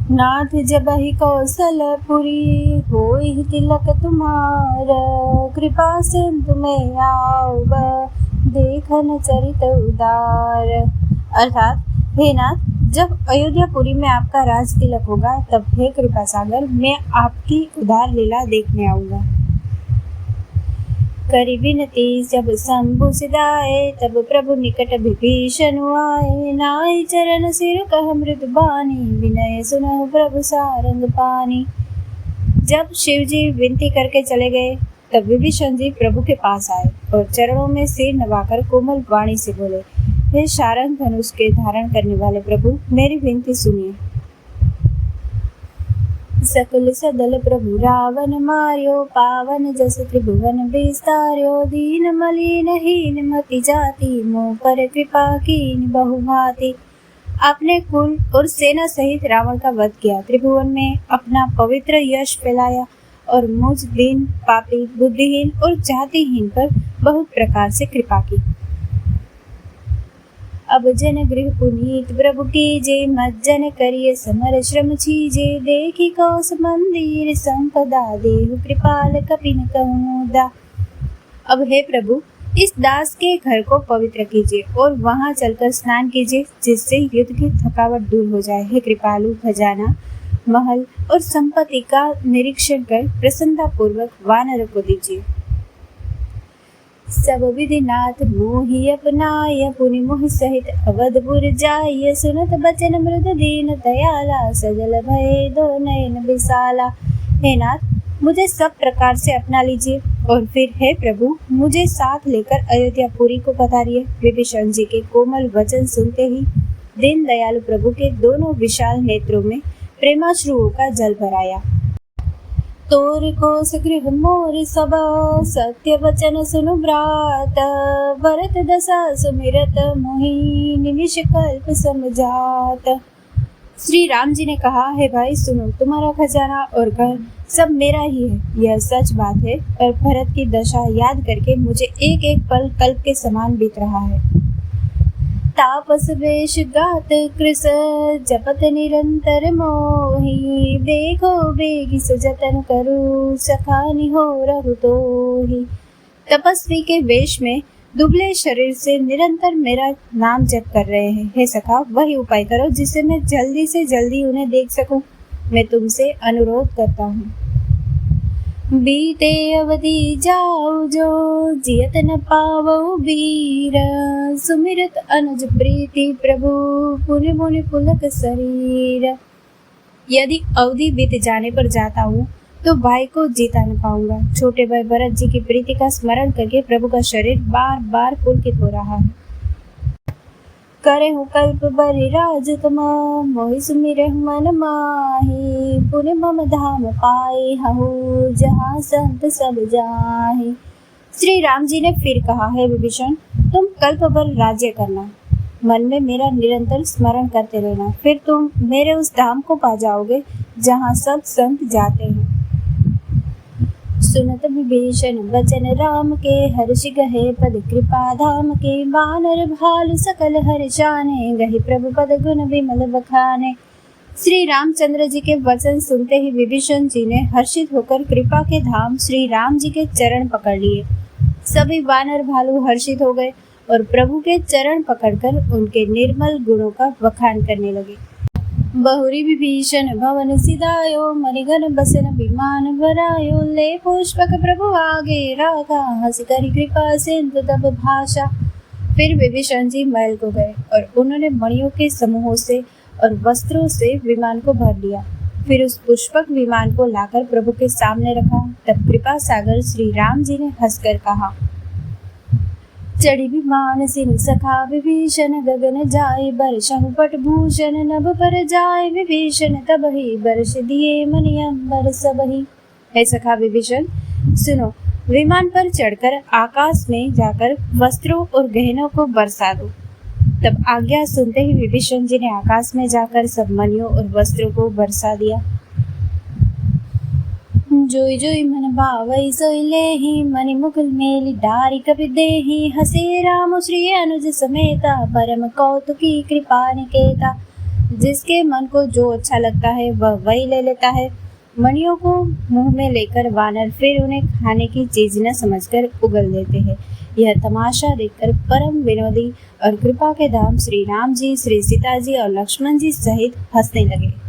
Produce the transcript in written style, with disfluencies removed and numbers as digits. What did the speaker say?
नाथ जबहि कौशलपुरी होई तिलक तुम्हार, कृपा सिंधु में आव देखन चरित उदार। अर्थात हे नाथ, जब अयोध्यापुरी में आपका राज तिलक होगा तब हे कृपा सागर मैं आपकी उदार लीला देखने आऊंगा। करि विनती जब शंभु सिधाए, तब प्रभु निकट विभीषण आए। नाई चरण सिर कह मृदु बानी, विनय सुनहु प्रभु सारंग पानी। जब शिव जी विनती करके चले गए तब विभीषण जी प्रभु के पास आए और चरणों में सिर नवाकर कोमल वाणी से बोले, हे सारंग धनुष के धारण करने वाले प्रभु, मेरी विनती सुनिए। सकुल सदल प्रभु रावण मार्यो, पावन जस त्रिभुवन विस्तार्यो। दीन मलिन हीन मति जाति, मोह पर कृपा कीन बहु भांति। आपने कुल और सेना सहित रावण का वध किया, त्रिभुवन में अपना पवित्र यश फैलाया और मुझ दीन पापी बुद्धिहीन और जातिहीन पर बहुत प्रकार से कृपा की। अब जन गृह पुनीत प्रभु कीजे, मज्जन करिए समर श्रम छीजे। देखी कौस मंदिर संपदा, देहु कृपाल कपिन कहूदा। अब हे प्रभु, इस दास के घर को पवित्र कीजिए और वहां चलकर स्नान कीजिए, जिससे युद्ध की थकावट दूर हो जाए। हे कृपालु, खजाना, महल और संपत्ति का निरीक्षण कर प्रसन्नता पूर्वक वानर को दीजिए। सब विधि नाथ मोहि अपनाय, पुनि मोहि सहित अवधपुर जाय। सुनत बचन मृदु दीन दयाला, सजल भय दो नयन विशाला। हे नाथ, मुझे सब प्रकार से अपना लीजिए और फिर हे प्रभु, मुझे साथ लेकर अयोध्यापुरी को पधारिए। विभीषण जी के कोमल वचन सुनते ही दीन दयालु प्रभु के दोनों विशाल नेत्रों में प्रेमाश्रुओं का जल भराया। तोर कोस गृह मोर सब, सत्य वचन सुनु ब्रात। भरत दशा सुमिरत मोहि, निमिष कल्प समझात। श्री राम जी ने कहा, हे भाई सुनो, तुम्हारा खजाना और घर सब मेरा ही है, यह सच बात है। पर भरत की दशा याद करके मुझे एक एक पल कल्प के समान बीत रहा है। तापस वेश गात कृस, जपत निरंतर मोहि। देखो बेगी सजतन करू, सखानी हो रहु तोहि। तपस्वी के वेश में दुबले शरीर से निरंतर मेरा नाम जप कर रहे हैं। हे सखा, वही उपाय करो जिससे मैं जल्दी से जल्दी उन्हें देख सकूं। मैं तुमसे अनुरोध करता हूँ। बीते अवधि जाओ जो, जियत न पावो वीर। सुमिरत अनुज प्रीति प्रभु, पुनि मुनि पुलक शरीर। यदि अवधि बीत जाने पर जाता हूँ तो भाई को जीता न पाऊंगा। छोटे भाई भरत जी की प्रीति का स्मरण करके प्रभु का शरीर बार बार पुलकित हो रहा है। करे हूँ कल्प बरि राज तुम, मोहि सुमिरहु मन माहि। पुनि मम धाम पाए हूँ, जहाँ संत सब जाहि। श्री राम जी ने फिर कहा, है विभीषण, तुम कल्प भर राज्य करना, मन में मेरा निरंतर स्मरण करते रहना, फिर तुम मेरे उस धाम को पा जाओगे जहाँ सब संत जाते हैं। सुनत विभीषण वचन राम के, हर्षि गहे पद कृपा धाम के। बानर भालु सकल हर्षाने, गहि प्रभु पद गुण विमल बखाने। श्री रामचंद्र जी के वचन सुनते ही विभीषण जी ने हर्षित होकर कृपा के धाम श्री राम जी के चरण पकड़ लिए। सभी वानर भालू हर्षित हो गए और प्रभु के चरण पकड़कर उनके निर्मल गुणों का बखान करने लगे। बहुरी विभीषण भवन सिधायो, मणिगण बसन विमान भरायो। ले पुष्पक प्रभु आगे राखा, हंस करि कृपा सिंधु तब भाषा। फिर विभीषण जी महल को गए और उन्होंने मणियों के समूहों से और वस्त्रों से विमान को भर लिया। फिर उस पुष्पक विमान को लाकर प्रभु के सामने रखा। तब कृपा सागर श्री राम जी ने हंसकर कहा, चढ़ी विमान सिन सखा विभीषण, गगन जाए बरसहु पटभूषण। नभ पर जाए विभीषण, तबहि बरस दिए मनि अंबर सबहि। हे सखा विभीषण, सुनो, विमान पर चढ़कर आकाश में जाकर वस्त्रों और गहनों को बरसा दो। तब आज्ञा सुनते ही विभीषण जी ने आकाश में जाकर सब मणियों और वस्त्रों को बरसा दिया। जोई जोई मन भावई सोई लेहि, मणि मुकुल मेलि डारि कपि देहि। हसे राम श्री अनुज समेता, परम कौतुकी कृपा निकेता। जिसके मन को जो अच्छा लगता है वह वही ले लेता है। मणियों को मुंह में लेकर वानर फिर उन्हें खाने की चीज न समझकर उगल देते हैं। यह तमाशा देखकर परम विनोदी और कृपा के धाम श्री राम जी, श्री सीता जी और लक्ष्मण जी सहित हंसने लगे।